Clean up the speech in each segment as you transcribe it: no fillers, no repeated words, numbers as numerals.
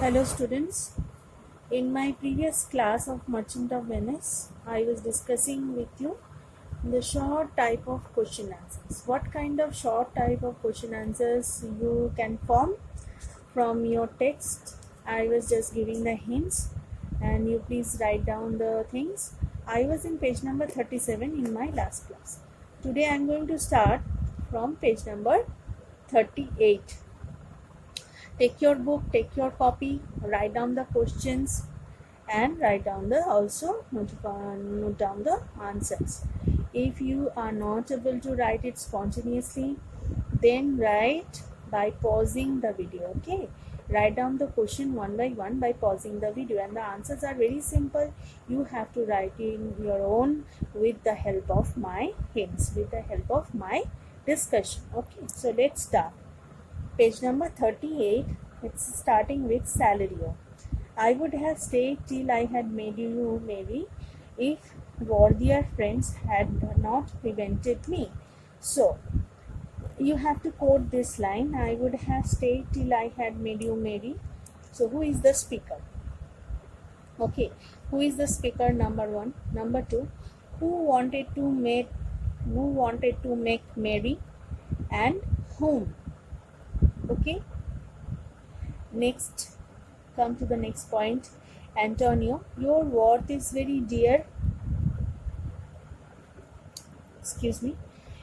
Hello students, in my previous class of Merchant of Venice, I was discussing with you the short type of question answers. What kind of short type of question answers you can form from your text? I was just giving the hints and you please write down the things. I was in page number 37 in my last class. Today I am going to start from page number 38. Take your book, take your copy, write down the questions and write down the note down the answers. If you are not able to write it spontaneously, then write by pausing the video. Okay, write down the question one by one by pausing the video, and the answers are very simple. You have to write in your own with the help of my hints, with the help of my discussion. Okay, so let's start. Page number 38, it's starting with Salario. I would have stayed till I had made you merry if worthier friends had not prevented me. So, you have to quote this line. I would have stayed till I had made you merry. So, who is the speaker? Okay, who is the speaker? Number one. Number two, who wanted to make merry and whom? Okay, next, come to the next point. Antonio, your worth is very dear. Excuse me,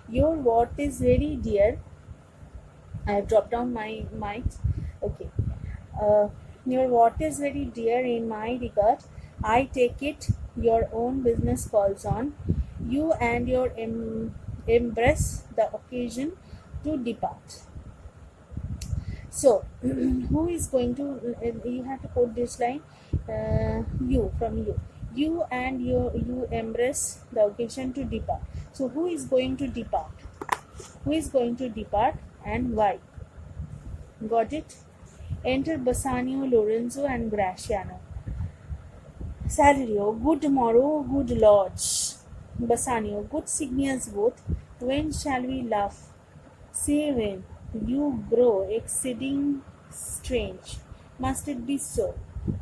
your worth is very dear. I have dropped down my mic. Okay, your worth is very dear in my regard. I take it your own business calls on you, and your embrace the occasion to depart. So, who is going to? You have to quote this line. You, from you. You and you embrace the occasion to depart. So, who is going to depart? Who is going to depart and why? Got it? Enter Bassanio, Lorenzo, and Graciano. Salario, good morrow, good lodge. Bassanio, good signals both. When shall we laugh? Say when. You grow exceeding strange. Must it be so?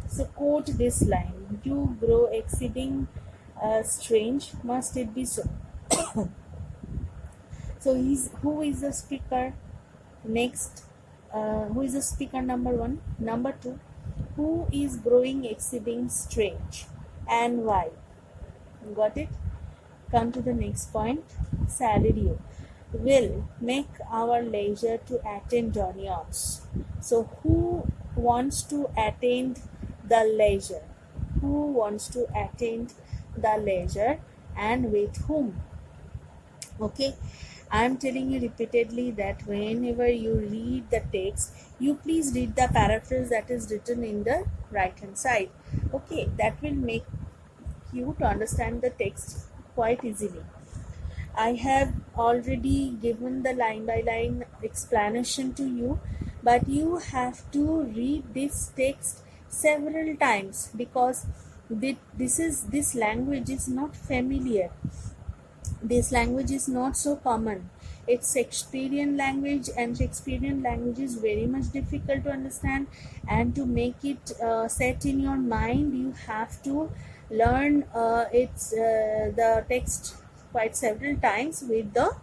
So quote this line. You grow exceeding strange. Must it be so? So who is the speaker? Next, who is the speaker? Number one. Number two, who is growing exceeding strange and why? Got it? Come to the next point. Salario will make our leisure to attend Donions. So who wants to attend the leisure? Who wants to attend the leisure and with whom? Okay, I am telling you repeatedly that whenever you read the text, you please read the paraphrase that is written in the right hand side. Okay, that will make you to understand the text quite easily. I have already given the line by line explanation to you, but you have to read this text several times because this language is not familiar. This language is not so common. It's Shakespearean language, and Shakespearean language is very much difficult to understand, and to make it set in your mind, you have to learn the text quite several times with the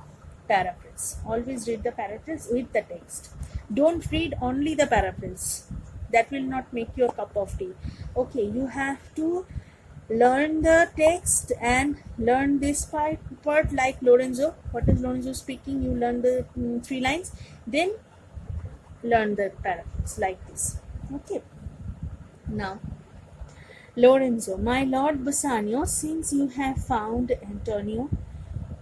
paraphrase. Always read the paraphrase with the text. Don't read only the paraphrase. That will not make your cup of tea. Okay, you have to learn the text and learn this part like Lorenzo. What is Lorenzo speaking? You learn the 3 lines, then learn the paraphrase like this. Okay. Now, Lorenzo, my Lord Bassanio, since you have found Antonio,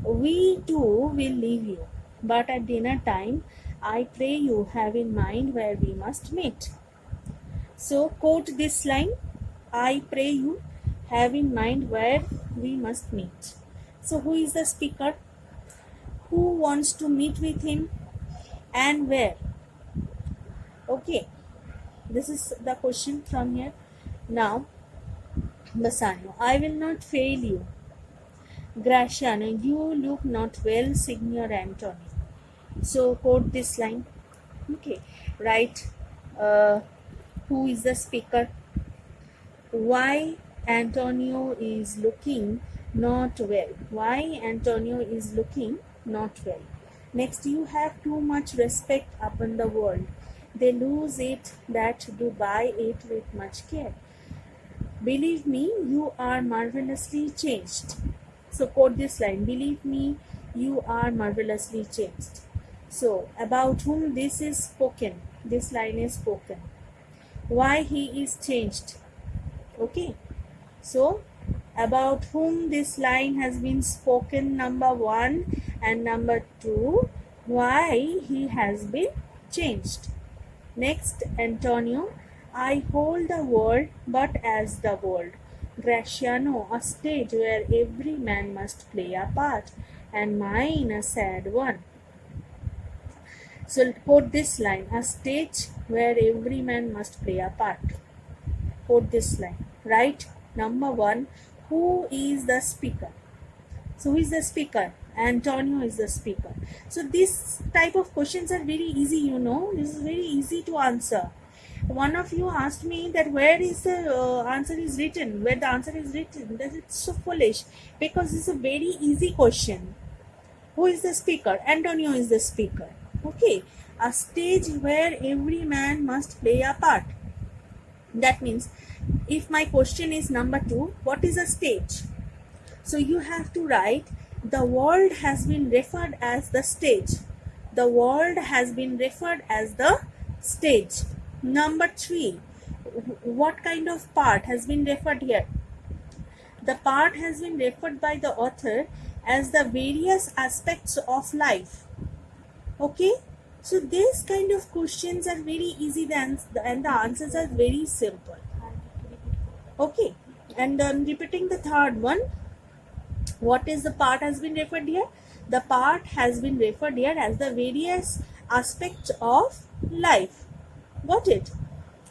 we too will leave you. But at dinner time, I pray you have in mind where we must meet. So, quote this line. I pray you have in mind where we must meet. So, who is the speaker? Who wants to meet with him and where? Okay, this is the question from here. Now, Bassanio, I will not fail you. Graciano, you look not well, Signor Antonio. So, quote this line. Okay, write Who is the speaker? Why Antonio is looking not well? Why Antonio is looking not well? Next, you have too much respect upon the world. They lose it that do buy it with much care. Believe me, you are marvelously changed. So quote this line. Believe me, you are marvelously changed. So about whom this is spoken? This line is spoken. Why he is changed? Okay. So about whom this line has been spoken, number 1, and number 2, why he has been changed. Next, Antonio. I hold the world but as the world. Graciano, a stage where every man must play a part, and mine a sad one. So quote this line. A stage where every man must play a part. Quote this line. Right? Number 1. Who is the speaker? So who is the speaker? Antonio is the speaker. So this type of questions are very easy, you know. This is very easy to answer. One of you asked me that where is the answer is written, where the answer is written. That it's so foolish, because it's a very easy question. Who is the speaker? Antonio is the speaker. Okay. A stage where every man must play a part. That means if my question is number 2, what is a stage? So you have to write the world has been referred as the stage. The world has been referred as the stage. Number 3, what kind of part has been referred here? The part has been referred by the author as the various aspects of life. Okay, so these kind of questions are very easy and the answers are very simple. Okay, and repeating the third one, what is the part has been referred here? The part has been referred here as the various aspects of life. Got it?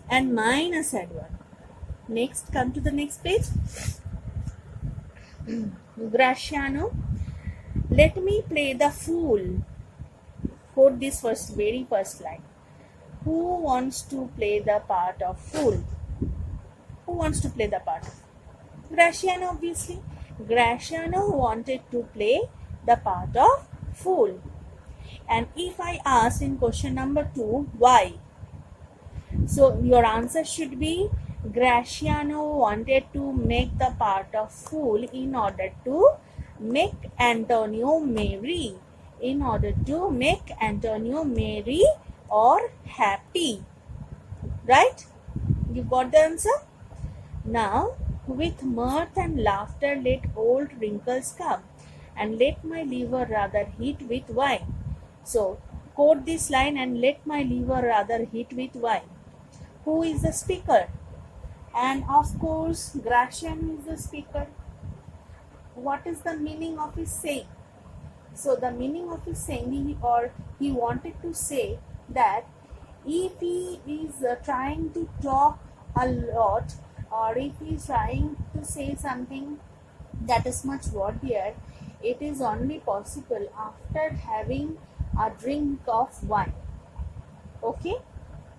And mine a sad one. Next, come to the next page. Graciano, let me play the fool. Quote this very first line. Who wants to play the part of fool? Who wants to play the part? Graciano, obviously. Graciano wanted to play the part of fool. And if I ask in question number 2, why? So your answer should be Graciano wanted to make the part of fool in order to make Antonio merry. In order to make Antonio merry or happy. Right? You got the answer? Now, with mirth and laughter let old wrinkles come, and let my liver rather heat with wine. So, quote this line, and let my liver rather heat with wine. Who is the speaker? And of course, Graciano is the speaker. What is the meaning of his saying? So, the meaning of his saying, he wanted to say that if he is trying to talk a lot, or if he is trying to say something that is much worthier, it is only possible after having a drink of wine. Okay,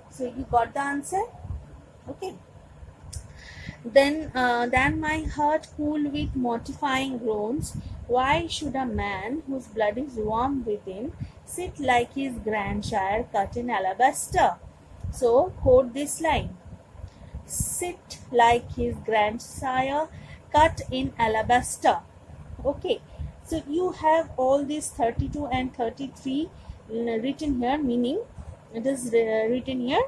so you got the answer. Okay, then my heart cool with mortifying groans. Why should a man whose blood is warm within sit like his grandsire cut in alabaster? So quote this line. Sit like his grandsire cut in alabaster. Okay, so you have all these 32 and 33 written here, meaning it is written here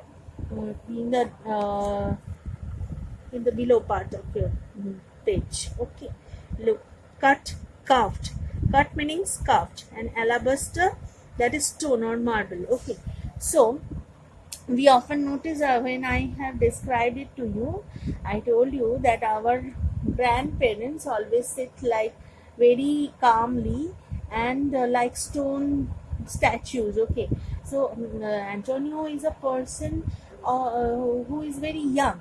in the below part of your page. Okay, look, cut, carved. Cut meaning carved, and alabaster, that is stone or marble. Okay, so we often notice when I have described it to you, I told you that our grandparents always sit like very calmly and like stone statues. Okay, so Antonio is a person who is very young.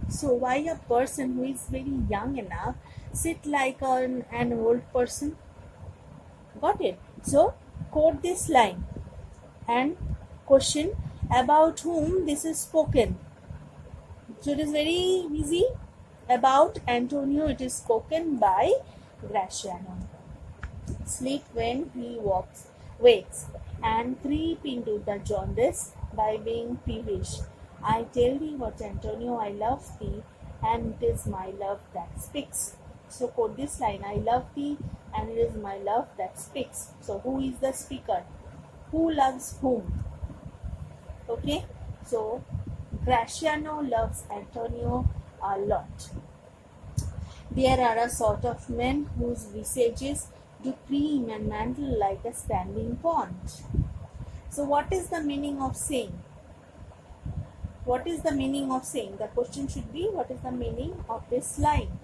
So why a person who is very young enough sit like an old person? Got it? So quote this line and question about whom this is spoken. So it is very easy. About Antonio, it is spoken by Graciano. Sleep when he wakes, and creep into the jaundice by being peevish. I tell thee what, Antonio, I love thee, and it is my love that speaks. So quote this line, I love thee, and it is my love that speaks. So who is the speaker? Who loves whom? Okay, so Graciano loves Antonio a lot. There are a sort of men whose visages do cream and mantle like a standing pond. So what is the meaning of saying? What is the meaning of saying? The question should be, what is the meaning of this line?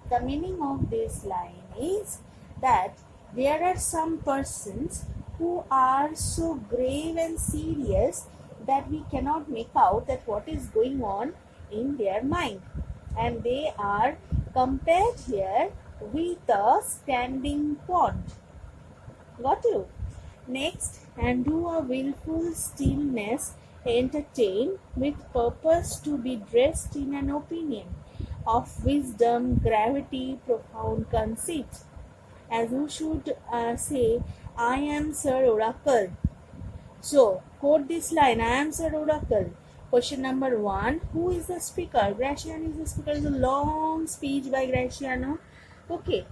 The meaning of this line is that there are some persons who are so grave and serious that we cannot make out that what is going on in their mind, and they are compared here with a standing pond. Got you? Next, and do a willful stillness entertain with purpose to be dressed in an opinion of wisdom, gravity, profound conceit, as who should say, I am Sir Oracle. So, quote this line, I am Sir Oracle. Question number 1, who is the speaker? Graciano is the speaker. It's a long speech by Graciano. Okay,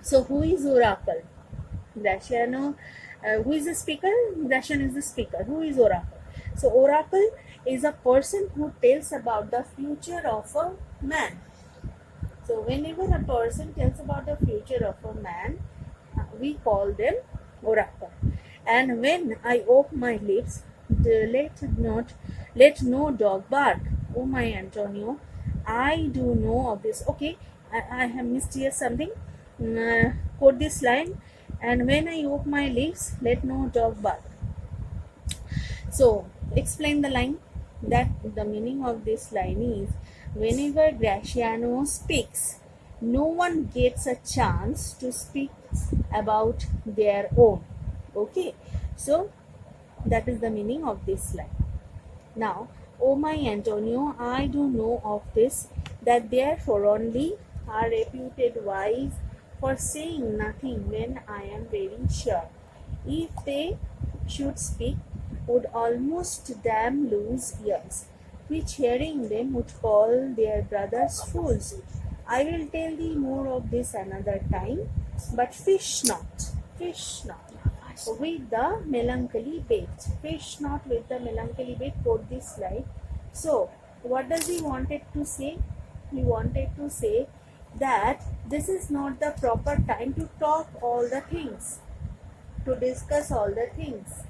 so who is Oracle? Graciano. Who is the speaker? Graciano is the speaker. Who is Oracle? So, Oracle is a person who tells about the future of a man. So, whenever a person tells about the future of a man, we call them Oracle. And when I open my lips, let no dog bark. Oh my Antonio, I do know of this. Okay, I have missed here something. Quote this line. And when I open my lips, let no dog bark. So, explain the line. That the meaning of this line is, whenever Graciano speaks, no one gets a chance to speak about their own. Okay, so that is the meaning of this line. Now, oh my Antonio, I do know of this, that therefore only are reputed wise for saying nothing when I am very sure. If they should speak, would almost damn loose ears, which hearing them would call their brothers fools. I will tell thee more of this another time, but fish not with the melancholy bait. Fish not with the melancholy bait. Quote this slide. So, what does he wanted to say? He wanted to say that this is not the proper time to talk all the things, to discuss all the things.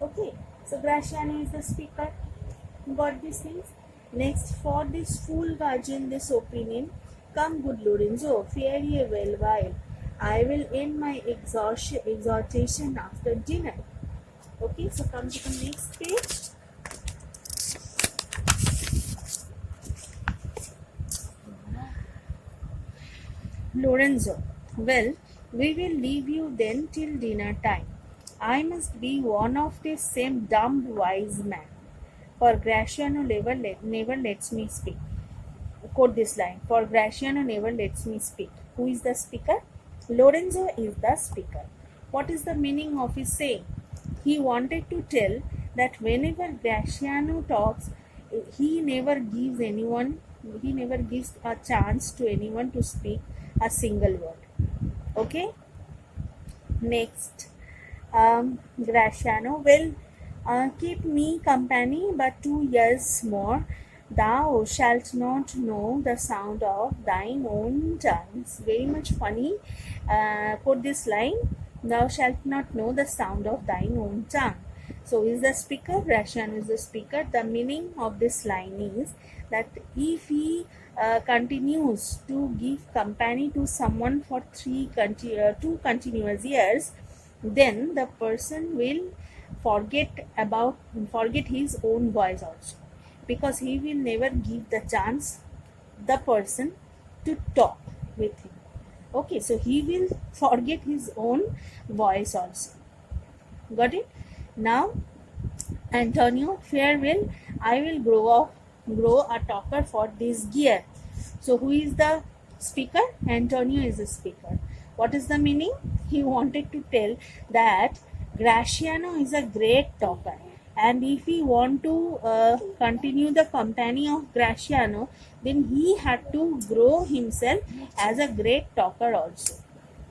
Okay, so Graciano is the speaker. Got these things? Next, for this fool virgin, this opinion, come good Lorenzo, fare ye well while I will end my exhortation after dinner. Okay, so come to the next page. Lorenzo, well, we will leave you then till dinner time. I must be one of this same dumb wise man, for Graciano never lets me speak. Quote this line, for Graciano never lets me speak. Who is the speaker? Lorenzo is the speaker. What is the meaning of his saying? He wanted to tell that whenever Graciano talks, he never gives a chance to anyone to speak a single word. Okay? Next, Graciano, well, keep me company but 2 years more. Thou shalt not know the sound of thine own tongue. It's very much funny. Quote this line, thou shalt not know the sound of thine own tongue. So, is the speaker, Graciano is the speaker. The meaning of this line is that if he continues to give company to someone for 2 continuous years, then the person will forget his own voice also, because he will never give the chance the person to talk with him. Okay, so he will forget his own voice also. Got it? Now, Antonio, farewell. I will grow up grow a talker for this year. So who is the speaker? Antonio is the speaker. What is the meaning? He wanted to tell that Graciano is a great talker, and if he want to continue the company of Graciano, then he had to grow himself as a great talker also.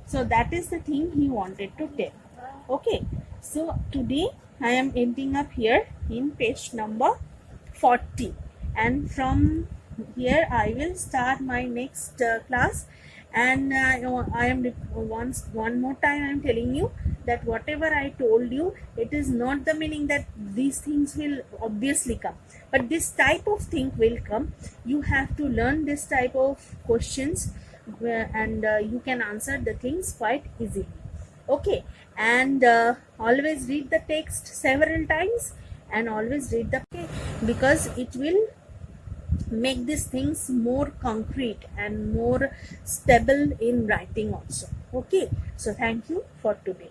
So that is the thing he wanted to tell. Okay, so today I am ending up here in page number 40, and from here I will start my next class. And I am one more time I am telling you that whatever I told you, it is not the meaning that these things will obviously come, but this type of thing will come. You have to learn this type of questions, and you can answer the things quite easily. Okay, and always read the text several times, and always read the, because it will make these things more concrete and more stable in writing also. Okay, so thank you for today.